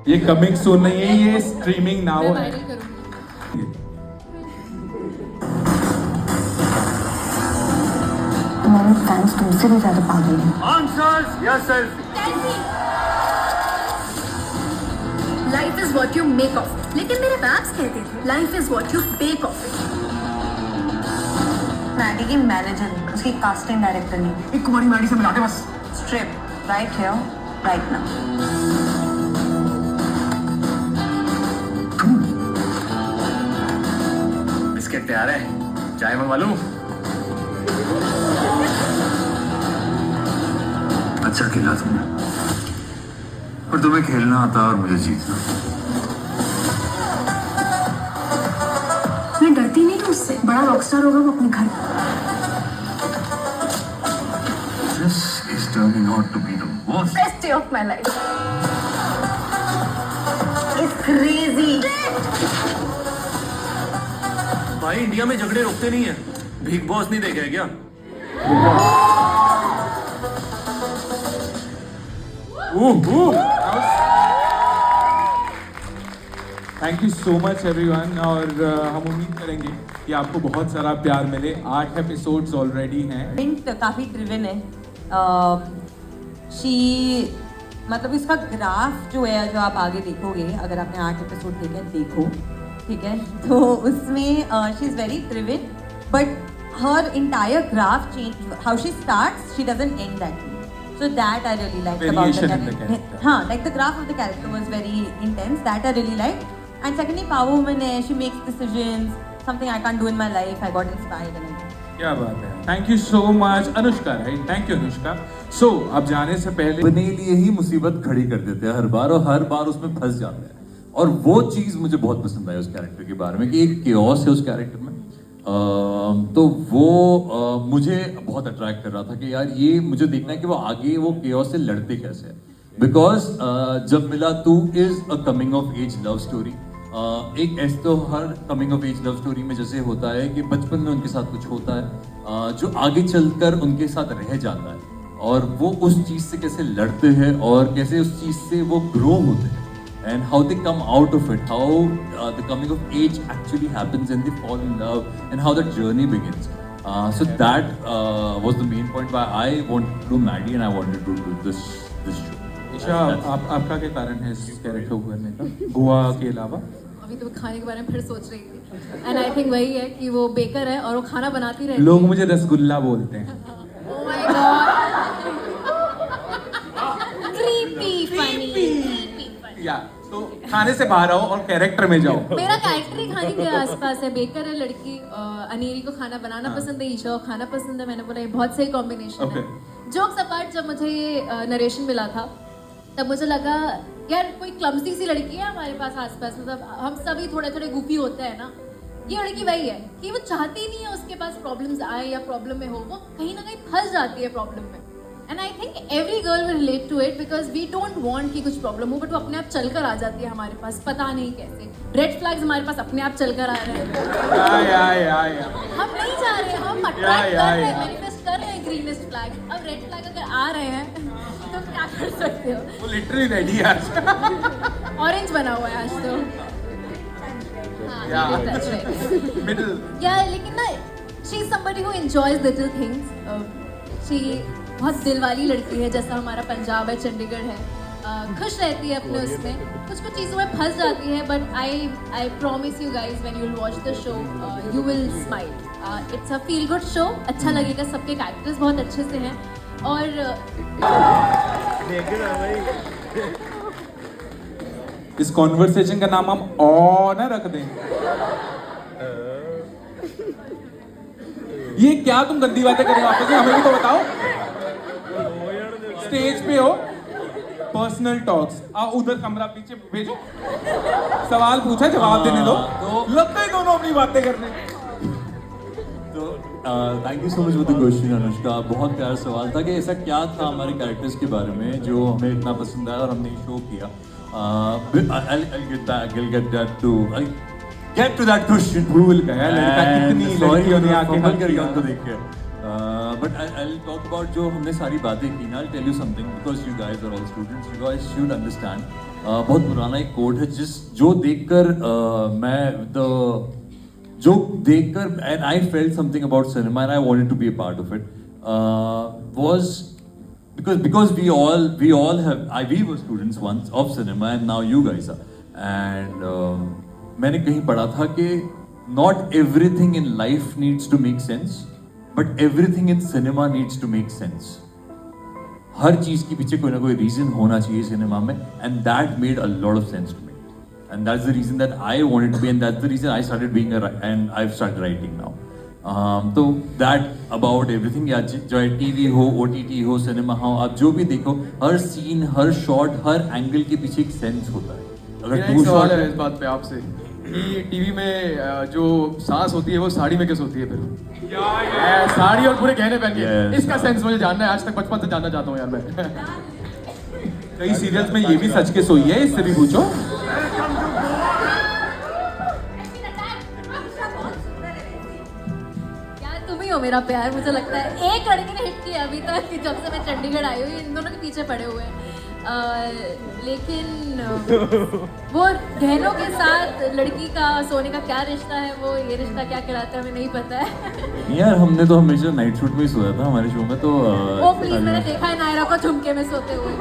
ये coming soon नहीं है, ये स्ट्रीमिंग नाउ मैं है। वायरल करूंगी। तुम्हारे फैंस तुमसे भी ज्यादा पागल हैं। Answers yourself. Life is what you make of, लेकिन मेरे पैप्स कहते थे life is what you bake of. Maddy की मैनेजर, उसकी कास्टिंग डायरेक्टर नहीं। एक कुमारी मैडी से मिलाते बस. Strip right here right now. Biscuit तैयार है, चाय मंगवा लूं? अच्छा खेला तुमने, पर तुम्हें खेलना आता और मुझे जीतना. मैं डरती नहीं हूँ उससे, बड़ा रॉकस्टार होगा वो अपने घर। This is turning out to be the worst. Best day of my life. It's crazy. भाई इंडिया में झगड़े रुकते नहीं है, बिग बॉस नहीं देखा है क्या? Thank you so much everyone, और हम उम्मीद करेंगे कि आपको बहुत सारा प्यार मिले। 8 एपिसोड्स ऑलरेडी हैं। हिंट काफ़ी ड्रिवन है। शी मतलब इसका ग्राफ जो है, जो आप आगे देखोगे, अगर आपने 8 एपिसोड देखे देखो, ठीक है, तो उसमें she is very driven, but her entire graph change, how she starts she doesn't and that way, so that I really liked about the Variation in the character. character. हाँ, like the graph of the character was very intense, that I really liked. And secondly, power woman है, she makes decisions, something I can't do in my life. I got inspired and everything. क्या बात है, thank you so much Anushka, right? Thank you Anushka. So अब जाने से पहले अपने लिए ही मुसीबत खड़ी कर देते हैं हर बार, और हर बार उसमें फंस जाते हैं, और वो चीज़ मुझे बहुत पसंद आई उस कैरेक्टर के बारे में, कि एक केओस है उस कैरेक्टर में। तो वो मुझे बहुत अट्रैक्ट कर रहा था कि यार ये मुझे देखना है कि वो आगे वो केओस से लड़ते कैसे हैं, because Jab Mila Tu is a coming of age love story. एक ऐसे तो हर coming of age love story में जैसे होता है कि बचपन में उनके साथ कुछ होता है जो आगे चलकर उनके साथ रह जाता है, और वो उस चीज़ से कैसे लड़ते हैं और कैसे उस चीज़ से वो ग्रो होते हैं, and how they come out of it, how the coming of age actually happens and they fall in love, and how the journey begins. So that was the main point why I wanted to do Maddie and I wanted to do this show. Isha, आपका क्या कारण है इस character को करने का, गोवा के अलावा? अभी तो मैं खाने के बारे में फिर सोच रही थी, एंड आई थिंक वही है कि वो बेकर है और वो खाना बनाती रहती है। लोग मुझे रसगुल्ला बोलते हैं। Oh my God. Creepy funny. या तो खाने से बाहर आओ और कैरेक्टर में जाओ। मेरा कैरेक्टर ही खाने के आसपास है। बेकर है लड़की, अनीरी को खाना बनाना पसंद है, ईशा को खाना पसंद है। मैंने बोला ये बहुत सही कॉम्बिनेशन है। जोक्स अपार्ट, जब मुझे ये नरेशन मिला था तब मुझे लगा यार कोई क्लमसी सी लड़की है हमारे पास आसपास, मतलब हम सभी थोड़े थोड़े गुफी होते हैं ना, ये लड़की वही है कि वो चाहती नहीं है उसके पास प्रॉब्लम्स आए या प्रॉब्लम में हो, वो कहीं ना कहीं फंस जाती है प्रॉब्लम में। And I think every girl will relate to it, because we don't want कि कुछ प्रॉब्लम हो, बट वो अपने आप चल कर आ जाती है हमारे पास, पता नहीं कैसे। रेड फ्लैग्स हमारे पास अपने आप चल कर आ रहे हैं। हम नहीं जा रहे, हम अट्रैक्ट कर रहे हैं, मैनिफेस्ट कर रहे हैं ग्रीनेस्ट फ्लैग। अब रेड फ्लैग अगर आ रहे हैं तो क्या कर सकते हो? वो लिटरली रेडी है आज। ऑरेंज बना हुआ है आज तो। हाँ, that's right. मिडिल। Yeah, लेकिन ना she is somebody who enjoys little things. She बहुत दिल वाली लड़की है, जैसा हमारा पंजाब है, चंडीगढ़ है। खुश रहती है अपने उसमें, कुछ कुछ चीज़ों में फंस जाती है, but I promise you guys when you will watch the show you will smile. It's a feel good show, अच्छा लगेगा। सबके कैरेक्टर्स बहुत अच्छे से हैं, और इस कॉन्वर्सेशन का नाम हम ओ ना रख दें। ये क्या तुम गंदी बातें कर रहे हो आपस में, हमें भी तो बताओ। स्टेज पे हो, पर्सनल टॉक्स, उधर कमरा पीछे भेजो, सवाल पूछा जवाब देने दो। लगता है दोनों अपनी बातें करने। तो thank you so much for the question Anushka. बहुत प्यारा सवाल था कि ऐसा क्या था हमारे कैरेक्टर्स के बारे में जो हमें इतना पसंद आया और हमने शो किया। I'll get to that question. भूल गया लड़का, कितनी लड़कियों ने आके फंबल कर गया उनको देख के। But I'll talk about जो हमने सारी बातें की ना. I'll tell you something because you guys are all students. You guys should understand. बहुत पुराना एक कोड है जो देखकर and I felt something about cinema and I wanted to be a part of it. Was because we were students once of cinema and now you guys are. And मैंने कहीं पढ़ा था कि not everything in life needs to make sense. But everything in cinema needs to make sense. हर चीज के पीछे कोई ना कोई रीजन होना चाहिए सिनेमा में, and that made a lot of sense to me. And that's the reason that I wanted to be, and that's the reason I started being and I've started writing now. तो that about everything, या चाहे TV हो, OTT हो, cinema हो, आप जो भी देखो, हर सीन, हर शॉट, हर एंगल के पीछे एक सेंस होता है. मेरा एक सवाल है इस बात पे आपसे कि टीवी में जो सांस होती है वो साड़ी में कैसे होती है फिर? साड़ी और पूरे गहने पहन के, इसका सेंस मुझे जानना है. आज तक बचपन से जानना चाहता हूँ यार मैं. कई सीरियल्स में ये भी सच के सोई है, इससे भी पूछो. यार तुम ही हो मेरा प्यार. मुझे लगता है एक लड़की ने हिट किया अभी तक कि जब से मैं चंडीगढ़ आई हूँ. इन दोनों के पीछे पड़े हुए हैं. लेकिन वो गहनों के साथ लड़की का सोने का क्या रिश्ता है, वो ये रिश्ता क्या कहलाता है हमें नहीं पता है. यार हमने तो हमेशा नाइट शूट में ही सोया था हमारे शो में. तो ओ प्लीज, मैंने देखा है नायरा को झुमके में सोते हुए.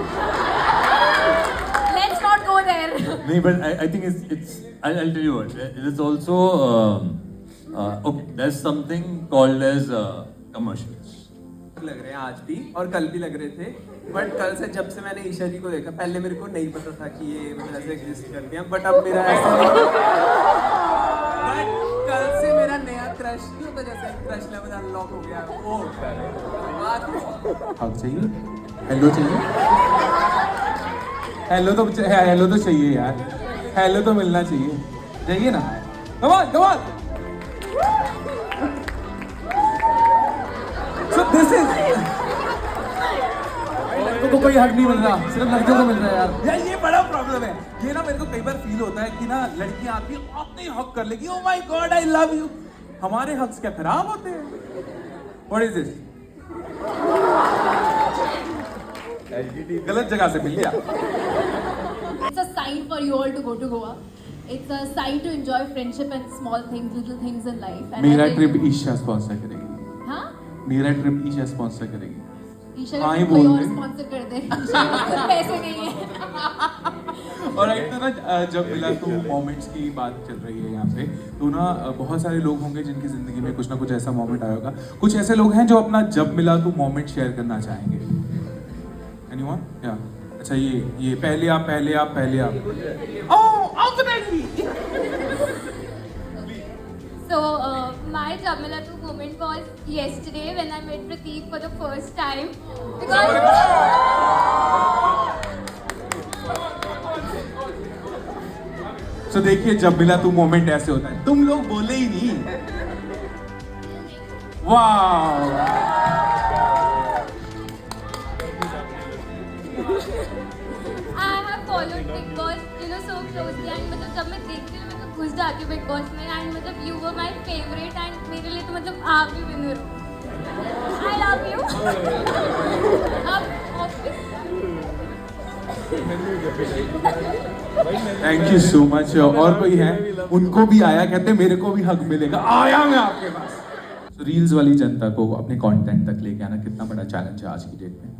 Let's not go there. नहीं, but I think I'll tell you what. It is also okay. There's something called as commercials. लग रहे हैं आज भी और कल भी लग रहे थे. बट कल से जब से मैंने ईशा जी को देखा, पहले मेरे को नहीं पता था कि ये मतलब ऐसे एग्जिस्ट करते हैं. बट अब मेरा ऐसा नहीं. बट कल से मेरा नया क्रश नहीं होता, जैसे क्रश लेवल अनलॉक हो गया वो बात. हक चाहिए, हेलो चाहिए. हेलो तो चाहिए यार. हेलो तो मिलना चाहिए. चाहिए ना. कमाल. So this is लड़कों को कोई हक नहीं मिल रहा, सिर्फ लड़कियों को मिल रहा है यार. यार ये बड़ा प्रॉब्लम है. ये ना मेरे को कई बार फील होता है कि ना लड़कियां आती है अपने हक कर लेगी. Oh my God I love you. हमारे हक क्या खराब होते हैं? What is this? गलत जगह से मिल गया. It's a sign for you all to go to Goa. It's a sign to enjoy friendship and small things, little things in life. And मेरा I think- trip Isha sponsor करेगी. हाँ? मेरा trip Isha sponsor करेगी. ईशा हाँ, का ही कोई बोल और दे. स्पॉन्सर कर दे. ईशा के पास पैसे नहीं है. और एक तो ना जब मिला तो मोमेंट्स की बात चल रही है यहाँ पे, तो ना बहुत सारे लोग होंगे जिनकी जिंदगी में कुछ ना कुछ ऐसा मोमेंट आया होगा. कुछ ऐसे लोग हैं जो अपना जब मिला तो मोमेंट शेयर करना चाहेंगे. एनीवन? या अच्छा, ये पहले आप. ओह obviously. So, my Jamila 2 moment was yesterday when I met Prateek for the first time. Because तो देखिए, जब मिला तू मोमेंट ऐसे होता है. तुम लोग बोले ही नहीं. वाह. I have followed Big Boss, so closely, and मतलब जब मैं देखती हूँ मैं तो घुस जाती हूँ Big Boss में. And मतलब you were my favorite and मेरे लिए तो मतलब आप ही विनर हो. I love you. Thank you so much. और कोई है? उनको भी आया, कहते मेरे को भी हक मिलेगा. आया मैं आपके पास. रील्स वाली जनता को अपने कंटेंट तक लेके आना कितना बड़ा चैलेंज है आज की डेट में?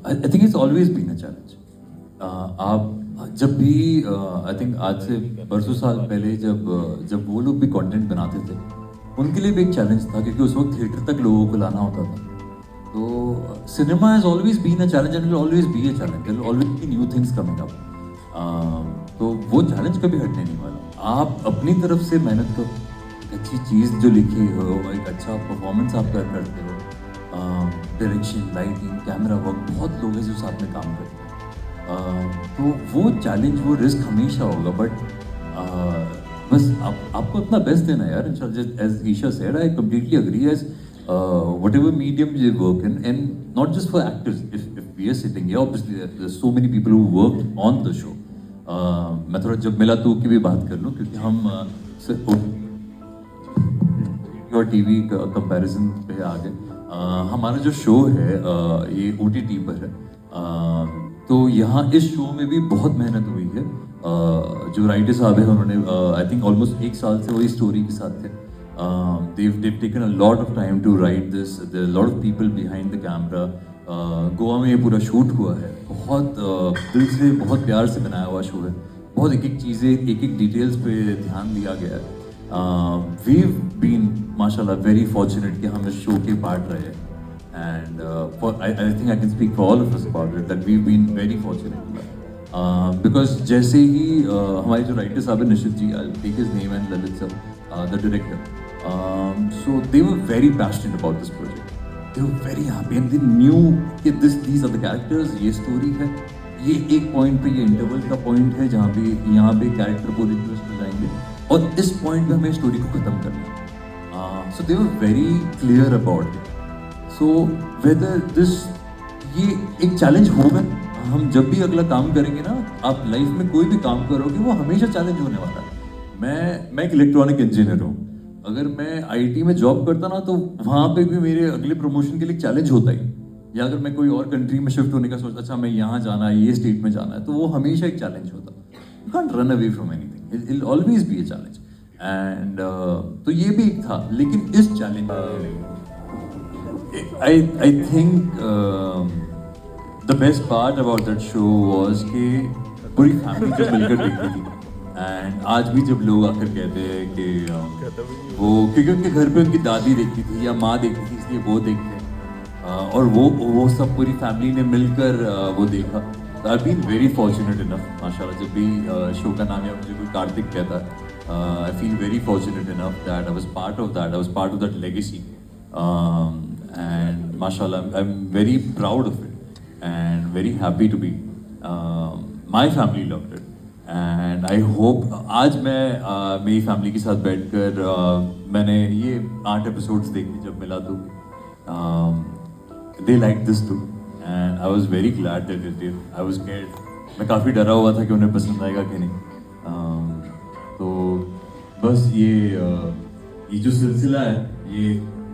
I think it's always been a challenge. आप जब भी आई थिंक आज से परसों साल पहले जब वो लोग भी कंटेंट बनाते थे, उनके लिए भी एक चैलेंज था क्योंकि उस वक्त थिएटर तक लोगों को लाना होता था. तो cinema has always been a challenge and will always be a challenge. There will always be new things coming up. तो वो चैलेंज कभी हटने नहीं वाला. आप अपनी तरफ से मेहनत करो, एक अच्छी चीज़ जो लिखी हो, एक अच्छा परफॉर्मेंस आप करते हो, डायरेक्शन, लाइटिंग, कैमरा वर्क, बहुत लोग हैं जो साथ में काम करते हैं. तो वो चैलेंज, वो रिस्क हमेशा होगा. बट बस आपको अपना बेस्ट देना यार. As Isha said, I completely agree. As whatever medium you work in, and not just for actors. If we are sitting here, obviously there's so many people who worked on the show. मैं थोड़ा जब मिला तो की भी बात कर लूँ क्योंकि हम और टीवी का कंपैरिजन पे आ गए। हमारा जो शो है ये OTT पर है। तो यहाँ इस शो में भी बहुत मेहनत हुई है। जो राइटर साहब है उन्होंने आई थिंक ऑलमोस्ट 1 साल से वही स्टोरी के साथ थे। they've taken a lot of time to write this. There are a lot of people behind the camera. Goa में ये पूरा शूट हुआ है। बहुत दिल से बहुत प्यार से बनाया हुआ शो है। बहुत एक चीज़ें एक डिटेल्स पे ध्यान दिया गया है। We've been माशाल्लाह very fortunate कि हम इस शो के पार्ट रहे हैं। And I think I can speak for all of us about it that we've been very fortunate. Because जैसे ही हमारे जो राइटर साहब है निशित जी, I'll take his name and Lalit sir, the director. So they were very passionate about this project. They were very happy and they knew कि these are the characters, ये story है, ये एक point पे ये interval का point है जहाँ पे यहाँ पे character पूरे twist हो जाएंगे और इस point पे हमें story को खत्म करना है। So they were very clear about it. So whether this ये एक challenge होगा, हम जब भी अगला काम करेंगे ना, आप लाइफ में कोई भी काम करोगे वो हमेशा चैलेंज होने वाला है। मैं एक इलेक्ट्रॉनिक इंजीनियर हूँ। अगर मैं IT में जॉब करता ना तो वहाँ पे भी मेरे अगले प्रमोशन के लिए चैलेंज होता ही। या अगर मैं कोई और कंट्री में शिफ्ट होने का सोचता, अच्छा मैं यहाँ जाना है, ये स्टेट में जाना है, तो वो हमेशा एक चैलेंज होता। You can't run away from anything, it will always be a challenge. And तो ये भी एक था, लेकिन इस challenge I think the best part about that show was कि पूरी फैमिली जब मिलकर देखती थी। एंड आज भी जब लोग आकर कहते हैं कि वो क्योंकि उनके घर पे उनकी दादी देखती थी या माँ देखती थी इसलिए वो देखते हैं, और वो सब पूरी फैमिली ने मिलकर वो देखा। तो I been very fortunate enough माशाल्लाह। जब भी शो का नाम या मुझे कोई कार्तिक कहता है, I feel very fortunate enough that I was part of that, I was part of that legacy. And mashallah, I'm very proud of it and very happy to be. My family loved it and I hope आज मैं मेरी family के साथ बैठकर मैंने ये 8 episodes देखे जब मिला तो they liked this too and I was very glad that they did. I was scared. मैं काफ़ी डरा हुआ था कि उन्हें पसंद आएगा कि नहीं। तो बस ये जो सिलसिला है, ये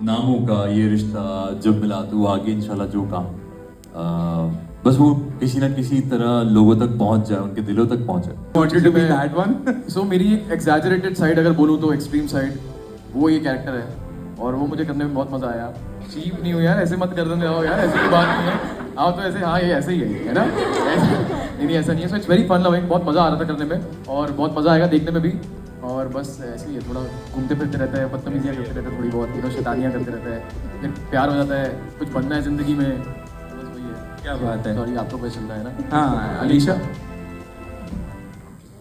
नामों का, ये रिश्ता जब मिला तो आगे इंशाल्लाह जो काम बस वो किसी ना किसी तरह लोगों तक पहुंच जाए, उनके दिलों तक पहुंचे। Wanted to be that one. So मेरी एक exaggerated side अगर बोलूँ तो एक्सट्रीम साइड वो ये कैरेक्टर है और वो मुझे करने में बहुत मजा आया। चीप नहीं हो यार, ऐसे मत कर देने आओ यार, ऐसी कोई बात नहीं है। आओ तो ऐसे, हाँ ये ऐसे ही है ना, नहीं ऐसा नहीं है। So it's very fun loving, बहुत मजा आ रहा था करने में और बहुत मजा आएगा देखने में भी। और बस ऐसे ही है, थोड़ा घूमते फिरते रहता है, बदतमीजियाँ करते रहते हैं, थोड़ी बहुत शैतानियाँ करते रहता है, फिर प्यार हो जाता है, कुछ बनना है जिंदगी में, बस वही है। क्या बात है। सॉरी आपको क्वेश्चन है ना। हाँ अलीशा।